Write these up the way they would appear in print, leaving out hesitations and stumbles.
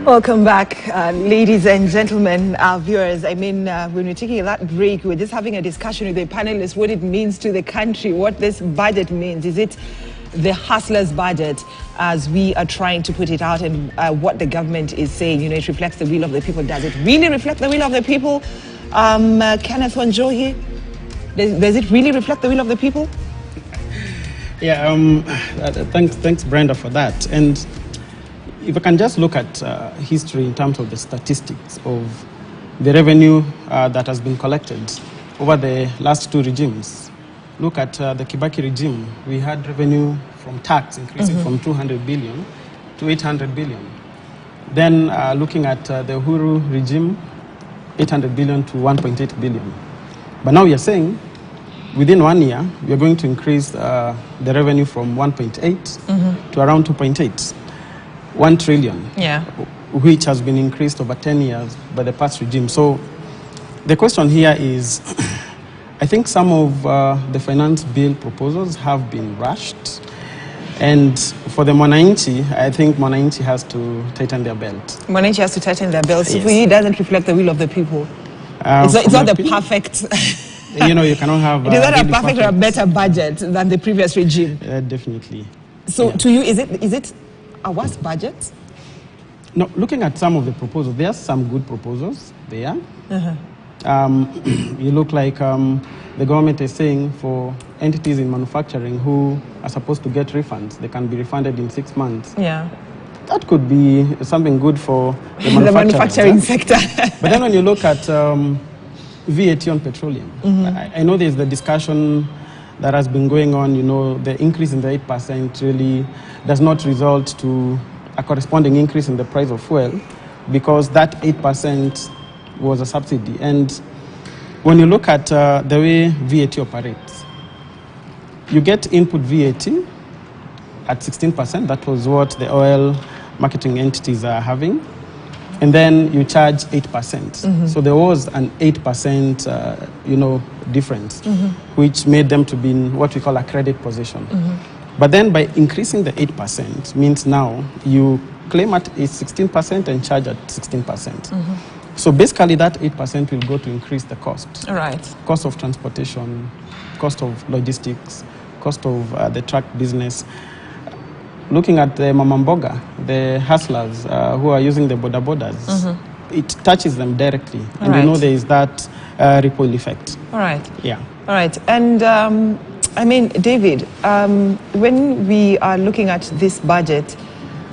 Welcome back, ladies and gentlemen, our viewers. I mean, when we're taking that break, we're just having a discussion with the panelists, what it means to the country, what this budget means. Is it the hustler's budget, as we are trying to put it out, and what the government is saying? You know, it reflects the will of the people. Does it really reflect the will of the people? Kenneth Wanjohi, does it really reflect the will of the people? Yeah, thanks, Brenda, for that. And if I can just look at history in terms of the statistics of the revenue that has been collected over the last two regimes. Look at the Kibaki regime. We had revenue from tax increasing from 200 billion to 800 billion. Then looking at the Uhuru regime, 800 billion to 1.8 billion. But now you're saying within 1 year, we are going to increase the revenue from 1.8 to around 2.8. 1 trillion, yeah, which has been increased over 10 years by the past regime. So the question here is, I think some of the finance bill proposals have been rushed. And for the Mwananchi, I think Mwananchi has to tighten their belt. Mwananchi has to tighten their belts. Yes. It doesn't reflect the will of the people. It's not the perfect. You know, you cannot have. It is not a perfect or a better budget than the previous regime. Definitely. So to you, is it a worse budget? No, looking at some of the proposals, there are some good proposals there. You look like the government is saying for entities in manufacturing who are supposed to get refunds, they can be refunded in 6 months. Yeah. That could be something good for the manufacturing sector. But then when you look at VAT on petroleum, I know there's the discussion that has been going on. You know, the increase in the 8% really does not result to a corresponding increase in the price of fuel, because that 8% was a subsidy. And when you look at the way VAT operates, you get input VAT at 16%. That was what the oil marketing entities are having. And then you charge 8%. So there was an 8%, difference, which made them to be in what we call a credit position. But then by increasing the 8% means now you claim at 16% and charge at 16%. So basically that 8% will go to increase the cost. All right. Cost of transportation, cost of logistics, cost of the truck business. Looking at the mamamboga, the hustlers who are using the border borders, it touches them directly. All and right. you know there is that ripple effect. All right. Yeah. All right. And I mean, David, when we are looking at this budget,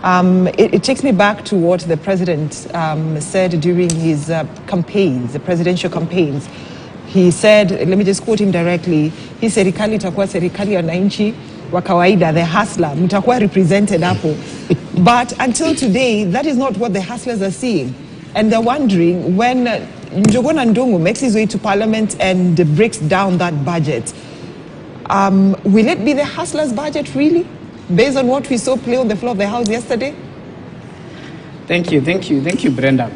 it takes me back to what the president said during his campaigns, the presidential campaigns. He said, let me just quote him directly, he said, serikali itakuwa serikali ya wananchi wa kawaida, the hustler, mtakuwa represented hapo. But until today, that is not what the hustlers are seeing. And they're wondering, when Njogona Ndungu makes his way to parliament and breaks down that budget, will it be the hustlers' budget really, based on what we saw play on the floor of the House yesterday? Thank you, Brenda.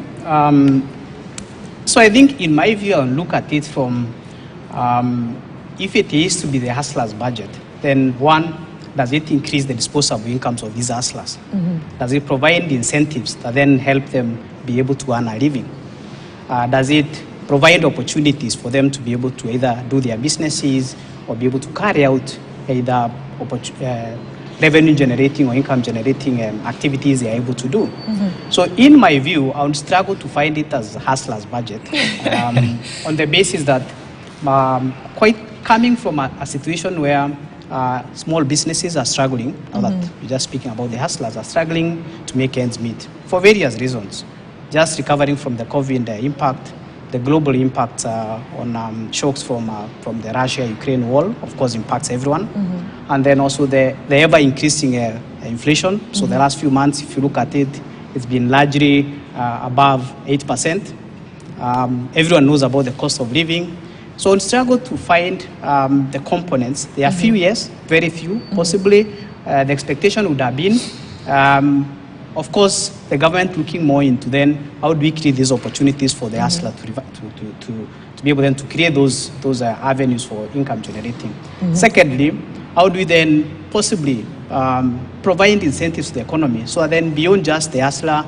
So I think, in my view, I'll look at it from, if it is to be the hustlers' budget, then one, does it increase the disposable incomes of these hustlers? Does it provide incentives that then help them be able to earn a living? Does it provide opportunities for them to be able to either do their businesses or be able to carry out either revenue generating or income generating activities they are able to do. So in my view, I would struggle to find it as a hustler's budget on the basis that quite coming from a situation where small businesses are struggling, now that we're just speaking about the hustlers, are struggling to make ends meet for various reasons. Just recovering from the COVID impact, the global impact on shocks from the Russia-Ukraine war, of course, impacts everyone. And then also the ever-increasing inflation. So the last few months, if you look at it, it's been largely above 8%. Everyone knows about the cost of living. So we struggle to find the components. There are few, yes, very few. Possibly the expectation would have been, of course, the government looking more into then how do we create these opportunities for the hustler to be able then to create those avenues for income generating. Secondly, how do we then possibly provide incentives to the economy so that then beyond just the hustler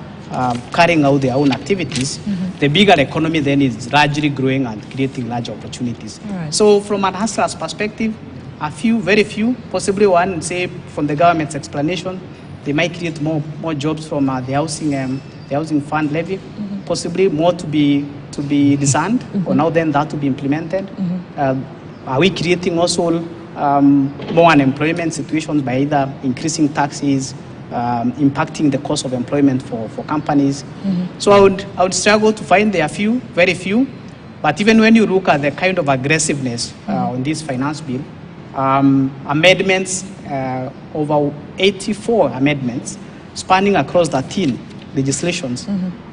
carrying out their own activities, the bigger economy then is largely growing and creating large opportunities. Right. So from an hustler's perspective, a few, very few, possibly one, say from the government's explanation, they might create more jobs from the housing fund levy, possibly more to be discerned, or now then that to be implemented. Are we creating also more unemployment situations by either increasing taxes, impacting the cost of employment for companies? So I would struggle to find there are few, very few, but even when you look at the kind of aggressiveness on this finance bill, amendments, over 84 amendments spanning across 13 legislations.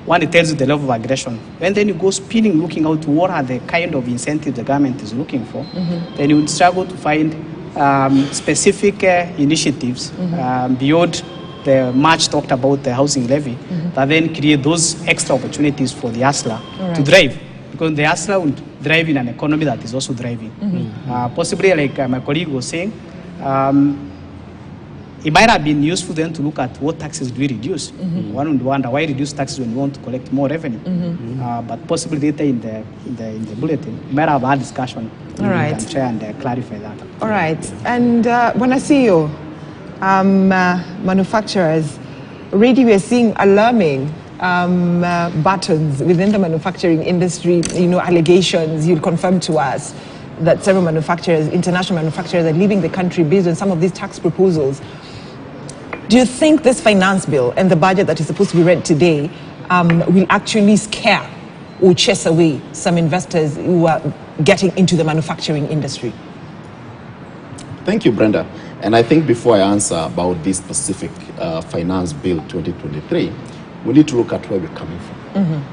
One, it tells you the level of aggression. And then you go spinning, looking out what are the kind of incentives the government is looking for. Then you would struggle to find specific initiatives beyond the much talked about the housing levy that then create those extra opportunities for the hustler to drive. Because the hustler will drive in an economy that is also driving. Possibly, like my colleague was saying, it might have been useful then to look at what taxes do we reduce. One would wonder why reduce taxes when you want to collect more revenue. But possibly later in the bulletin, we might have a discussion. All right. We can try and clarify that. All right. And when I see you, manufacturers, already we are seeing alarming buttons within the manufacturing industry, allegations. You'll confirm to us that several manufacturers, international manufacturers, are leaving the country based on some of these tax proposals. Do you think this finance bill and the budget that is supposed to be read today will actually scare or chase away some investors who are getting into the manufacturing industry? Thank you, Brenda. And I think before I answer about this specific finance bill 2023, we need to look at where we're coming from.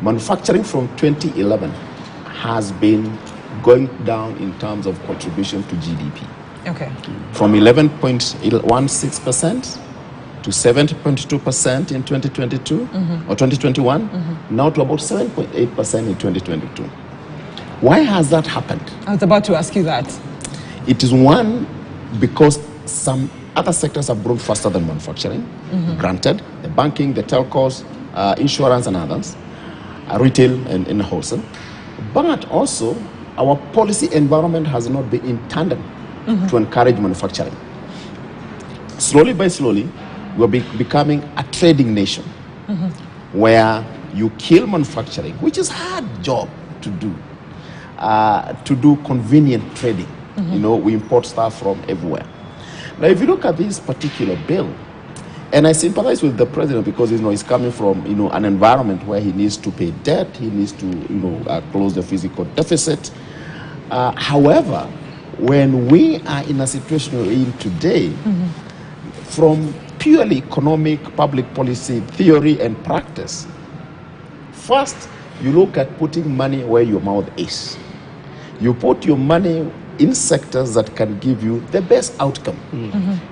Manufacturing from 2011 has been going down in terms of contribution to GDP. Okay. From 11.16% to 70.2% in 2022 or 2021, now to about 7.8% in 2022. Why has that happened? I was about to ask you that. It is one, because some other sectors have grown faster than manufacturing. Granted, the banking, the telcos, insurance and others, retail and wholesale. But also, our policy environment has not been in tandem to encourage manufacturing. Slowly by slowly, we're becoming a trading nation where you kill manufacturing, which is a hard job to do convenient trading. We import stuff from everywhere. Now, if you look at this particular bill, and I sympathize with the president because he's coming from an environment where he needs to pay debt, he needs to close the physical deficit. However, when we are in a situation we're in today, from purely economic public policy theory and practice, first you look at putting money where your mouth is. You put your money in sectors that can give you the best outcome.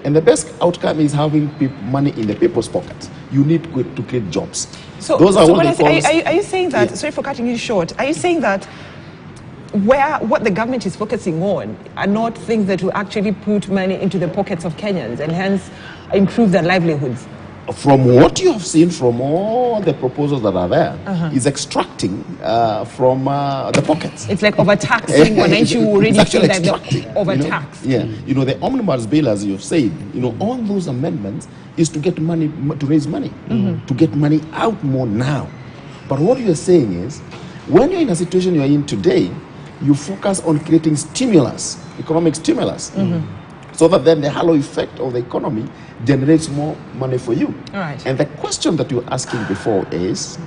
And the best outcome is having money in the people's pockets. You need to create jobs. So, those are what are you saying that, sorry for cutting you short, are you saying that what the government is focusing on are not things that will actually put money into the pockets of Kenyans and hence improve their livelihoods? from what you have seen from all the proposals that are there, is extracting from the pockets. It's like overtaxing, when ain't you already It's actually feel that extracting, they're overtaxed? Yeah, the omnibus bill, as you've said, all those amendments is to get money, to raise money, to get money out more now. But what you're saying is, when you're in a situation you're in today, you focus on creating stimulus, economic stimulus, so that then the halo effect of the economy generates more money for you. All right. And the question that you were asking before is,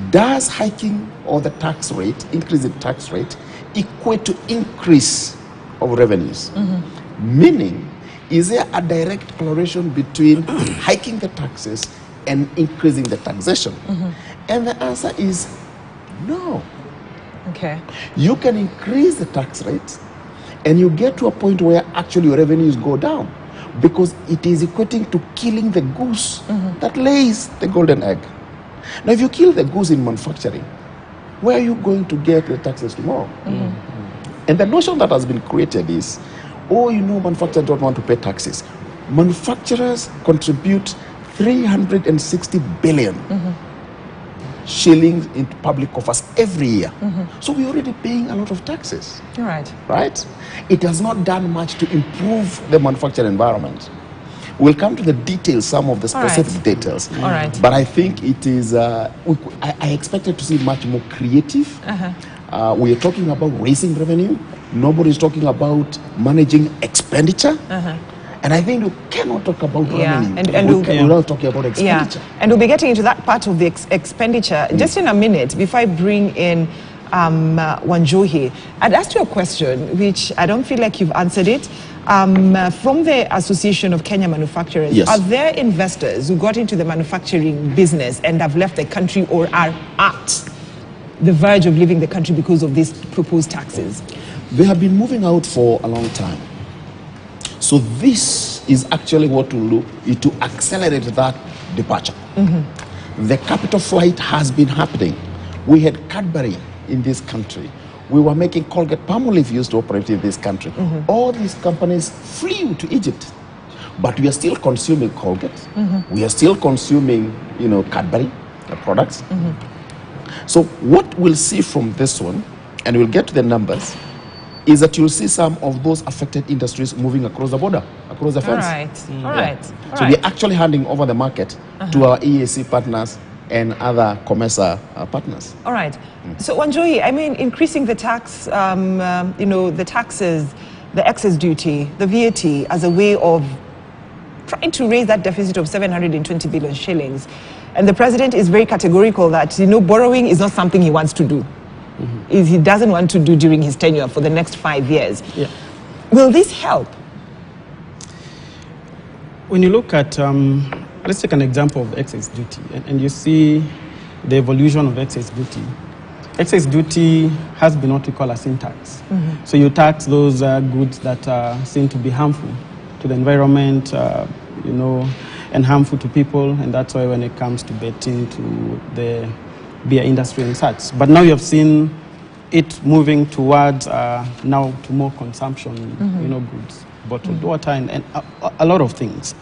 does hiking of the tax rate, increase in tax rate, equate to increase of revenues? Meaning, is there a direct correlation between hiking the taxes and increasing the taxation? And the answer is no. Okay. You can increase the tax rate and you get to a point where actually your revenues go down, because it is equating to killing the goose that lays the golden egg. Now, if you kill the goose in manufacturing, where are you going to get the taxes tomorrow? And the notion that has been created is, manufacturers don't want to pay taxes. Manufacturers contribute 360 billion shillings into public coffers every year. So we're already paying a lot of taxes. Right? It has not done much to improve the manufacturing environment. We'll come to the details, some of the specific details. But I think it is, I expected to see much more creative. We are talking about raising revenue. Nobody's talking about managing expenditure. And I think we cannot talk about revenue without talking about expenditure. And we'll be getting into that part of the expenditure just in a minute. Before I bring in Wanjohi, I'd asked you a question, which I don't feel like you've answered it. From the Association of Kenya Manufacturers, are there investors who got into the manufacturing business and have left the country or are at the verge of leaving the country because of these proposed taxes? They have been moving out for a long time. So this is actually what will do to accelerate that departure. The capital flight has been happening. We had Cadbury in this country. We were making Colgate-Palmolive used to operate in this country. All these companies flew to Egypt, but we are still consuming Colgate. We are still consuming, Cadbury products. So what we'll see from this one, and we'll get to the numbers, is that you'll see some of those affected industries moving across the border, across the fence. All right. So we're actually handing over the market to our EAC partners and other COMESA partners. All right. So, Wanjohi, I mean, increasing the tax, the taxes, the excess duty, the VAT, as a way of trying to raise that deficit of 720 billion shillings. And the president is very categorical that, borrowing is not something he wants to do. He doesn't want to do during his tenure for the next 5 years. Will this help? When you look at, let's take an example of excess duty, and you see the evolution of excess duty. Excess duty has been what we call a sin tax. So you tax those goods that are seen to be harmful to the environment, and harmful to people, and that's why when it comes to betting, to the beer industry and such. But now you have seen it moving towards now to more consumption, goods, bottled water, and a lot of things.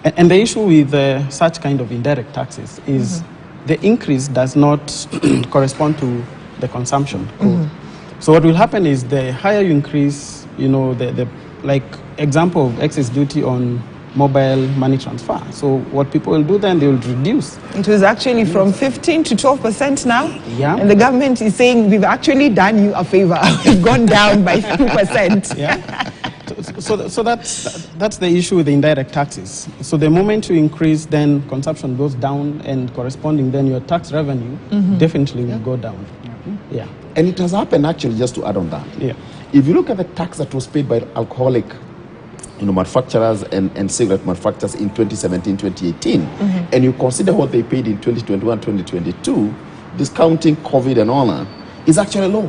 And the issue with such kind of indirect taxes is the increase does not correspond to the consumption. So what will happen is the higher you increase, the like example of excess duty on mobile money transfer. So what people will do then, they will reduce. It was actually from 15 to 12% now. Yeah. And the government is saying, we've actually done you a favor. We've gone down by 2%. Yeah. So that's the issue with the indirect taxes. So the moment you increase, then consumption goes down, and corresponding then your tax revenue definitely will go down. Yeah. And it has happened actually, just to add on that. Yeah. If you look at the tax that was paid by alcoholic manufacturers and cigarette manufacturers in 2017, 2018, and you consider what they paid in 2021, 2022, discounting COVID and all that, is actually low.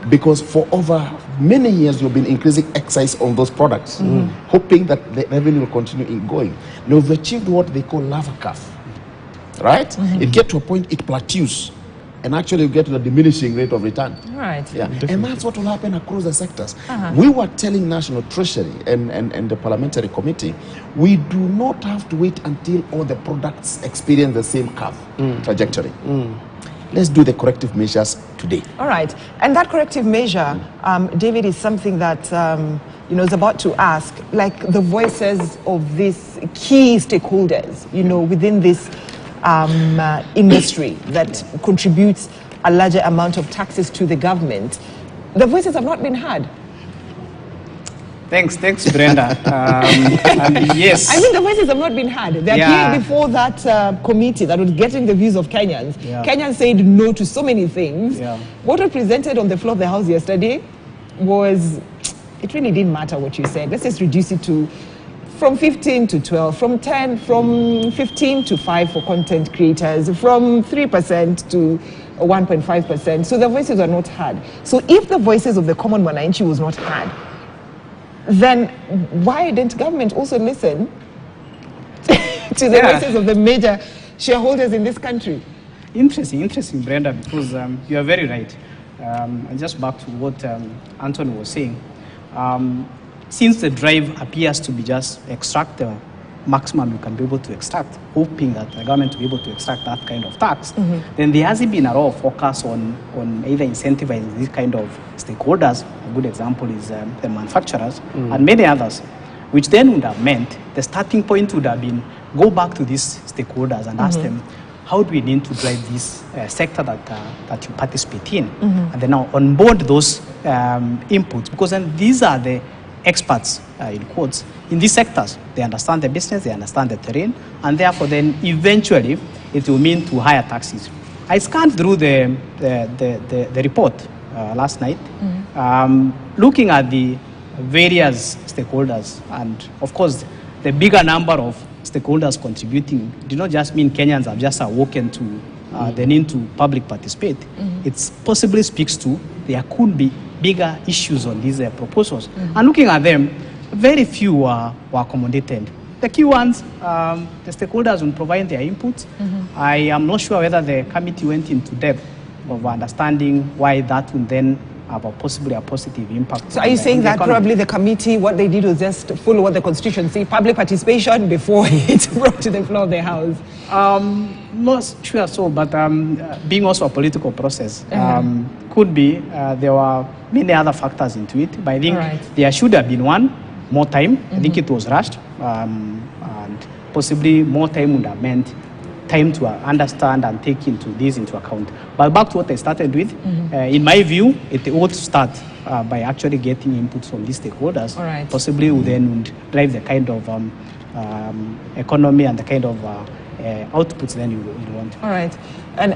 Because for over many years, you've been increasing excise on those products, hoping that the revenue will continue going. Now, we've achieved what they call lava curve, right? It gets to a point, it plateaus. and actually you get the diminishing rate of return. Right. Yeah, and that's what will happen across the sectors. We were telling National Treasury and the Parliamentary Committee, we do not have to wait until all the products experience the same curve trajectory. Let's do the corrective measures today. All right. And that corrective measure, David, is something that, is about to ask, like the voices of these key stakeholders, within this industry that contributes a larger amount of taxes to the government. The voices have not been heard. Thanks, Brenda. And yes. I mean, the voices have not been heard. They appeared before that committee that was getting the views of Kenyans. Yeah. Kenyans said no to so many things. Yeah. What was presented on the floor of the House yesterday was, it really didn't matter what you said. Let's just reduce it to from 15 to 12, from 15 to 5 for content creators, from 3% to 1.5%. So the voices are not heard. So if the voices of the common mwananchi was not heard, then why didn't government also listen to the voices of the major shareholders in this country? Interesting, Brenda, because you are very right. And just back to what Anthony was saying, since the drive appears to be just extract the maximum you can be able to extract, hoping that the government will be able to extract that kind of tax, then there hasn't been a lot of focus on either incentivizing these kind of stakeholders. A good example is the manufacturers and many others, which then would have meant the starting point would have been go back to these stakeholders and ask them, how do we need to drive this sector that you participate in? And then now onboard those inputs, because then these are the experts, in quotes, in these sectors. They understand the business, they understand the terrain, and therefore then eventually it will mean to higher taxes. I scanned through the report last night, looking at the various stakeholders, and of course the bigger number of stakeholders contributing did not just mean Kenyans have just awoken to the need to public participate. It possibly speaks to there could be bigger issues on these proposals. And looking at them, very few were accommodated. The key ones, the stakeholders will provide their input. I am not sure whether the committee went into depth of understanding why that would then have possibly a positive impact. So are you saying that probably the committee, what they did was just follow what the constitution says, public participation before it brought to the floor of the House? Not sure so, but being also a political process, could be there were many other factors into it, but I think there should have been more time. I think it was rushed, and possibly more time would have meant time to understand and take into account. But back to what I started with, in my view, it would start by actually getting input from these stakeholders. Possibly would then drive the kind of economy and the kind of outputs then you want. All right. And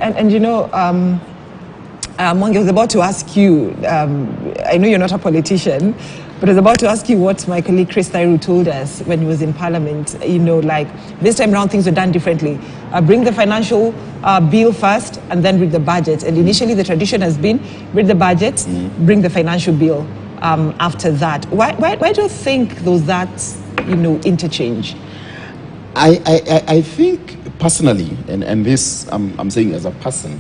Mwangi, I was about to ask you, I know you're not a politician, but I was about to ask you what my colleague Chris Nairu told us when he was in Parliament. Like this time around things were done differently. Bring the financial bill first and then bring the budget. And initially the tradition has been bring the budget, bring the financial bill after that. Why do you think there was that, interchange? I think personally, and this I'm saying as a person,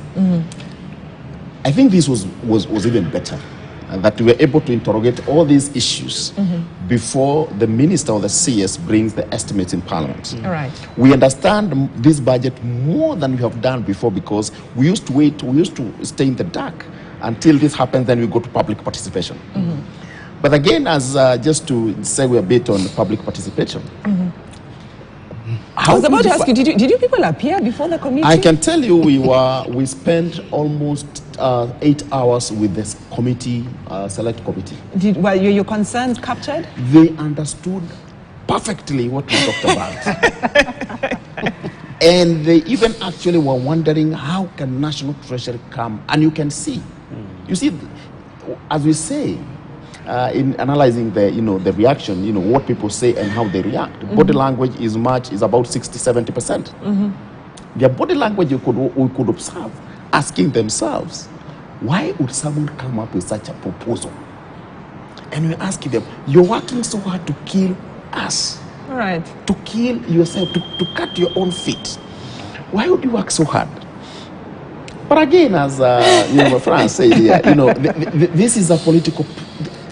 I think this was even better, that we were able to interrogate all these issues before the minister or the CS brings the estimates in Parliament. All right. We understand this budget more than we have done before, because we used to wait, we used to stay in the dark until this happens, then we go to public participation. But again, as just to segue a bit on public participation, I was about to ask you, did you people appear before the committee? I can tell you we spent almost 8 hours with this committee, select committee. Were your concerns captured? They understood perfectly what we talked about. And they even actually were wondering, how can National Treasury come? And you can see, you see, as we say, in analyzing the reaction, what people say and how they react. Body language is about 60-70%. Their body language we could observe, asking themselves, why would someone come up with such a proposal? And we're asking them, you're working so hard to kill us. All right. To kill yourself, to cut your own feet. Why would you work so hard? But again, as my friend said here, this is a political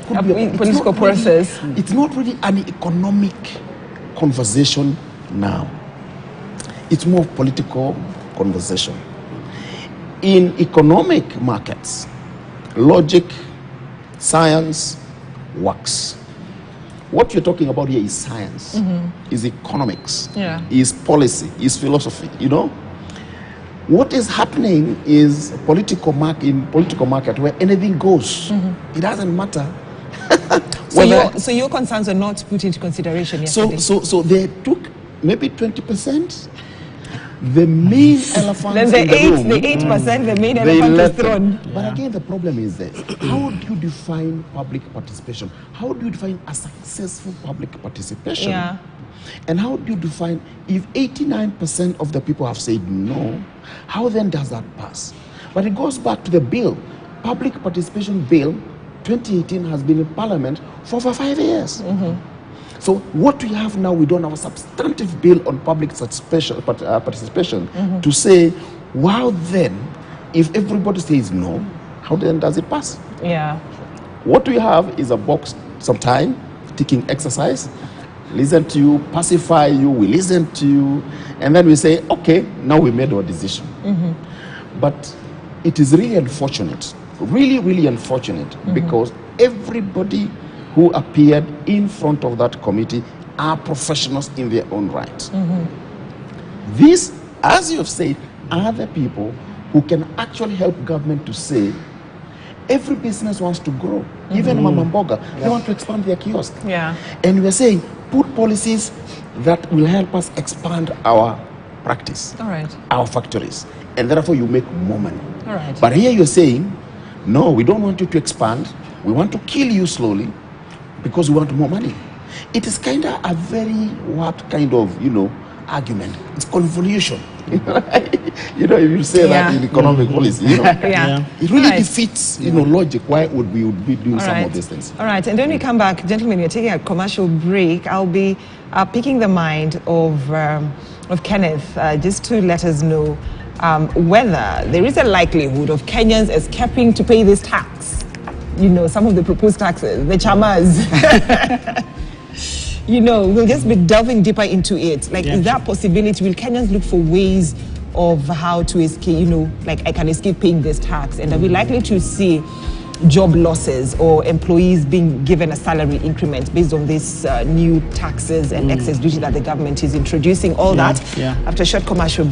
political process. It's not really an economic conversation now. It's more political conversation. In economic markets, logic, science works. What you're talking about here is science, is economics, is policy, is philosophy, What is happening is in political market where anything goes. It doesn't matter. So your concerns are not put into consideration yesterday? So they took maybe 20%. The main elephant then in the room. The 8%, the main elephant is thrown. But again, the problem is this. How do you define public participation? How do you define a successful public participation? Yeah. And how do you define, if 89% of the people have said no, how then does that pass? But it goes back to the bill. Public participation bill 2018 has been in Parliament for over 5 years. So what we have now, we don't have a substantive bill on public participation to say, wow, then, if everybody says no, how then does it pass? Yeah. What we have is a box, some time, ticking exercise, listen to you, pacify you, we listen to you, and then we say, okay, now we made our decision. But it is really unfortunate, really, really unfortunate, because everybody who appeared in front of that committee are professionals in their own right. These, as you have said, are the people who can actually help government to say, every business wants to grow. Even Mama Mboga, they want to expand their kiosk. Yeah. And we're saying, put policies that will help us expand our practice, All right. our factories, and therefore you make more money. All right. But here you're saying, no, we don't want you to expand. We want to kill you slowly because we want more money. It is kind of a very, what kind of, argument? It's convolution. If you say that in economic policy, it really defeats, logic. Why would we be doing some of these things? All right, and then we come back, gentlemen, we're taking a commercial break. I'll be picking the mind of Kenneth just to let us know whether there is a likelihood of Kenyans escaping to pay this tax. Some of the proposed taxes, the chamas. We'll just be delving deeper into it. Is there a possibility? Will Kenyans look for ways of how to escape, I can escape paying this tax? And are we likely to see job losses or employees being given a salary increment based on these new taxes and excess duty that the government is introducing? All that after a short commercial